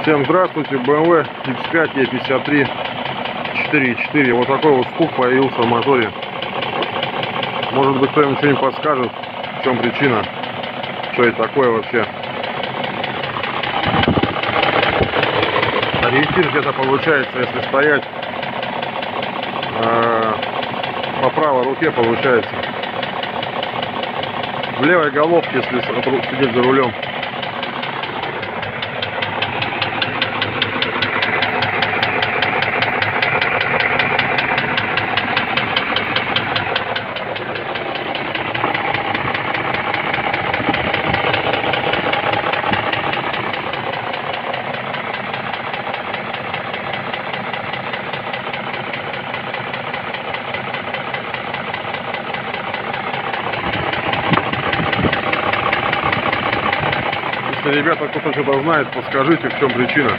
Всем здравствуйте, BMW X5 E53 4.4. Вот такой вот стук появился в моторе. Может быть, кто-нибудь что-нибудь подскажет, в чем причина, что это такое вообще. Ориентир где-то получается, если стоять по правой руке, получается. В левой головке, если сидеть за рулем. Если ребята кто-то что-то знает, подскажите, в чем причина.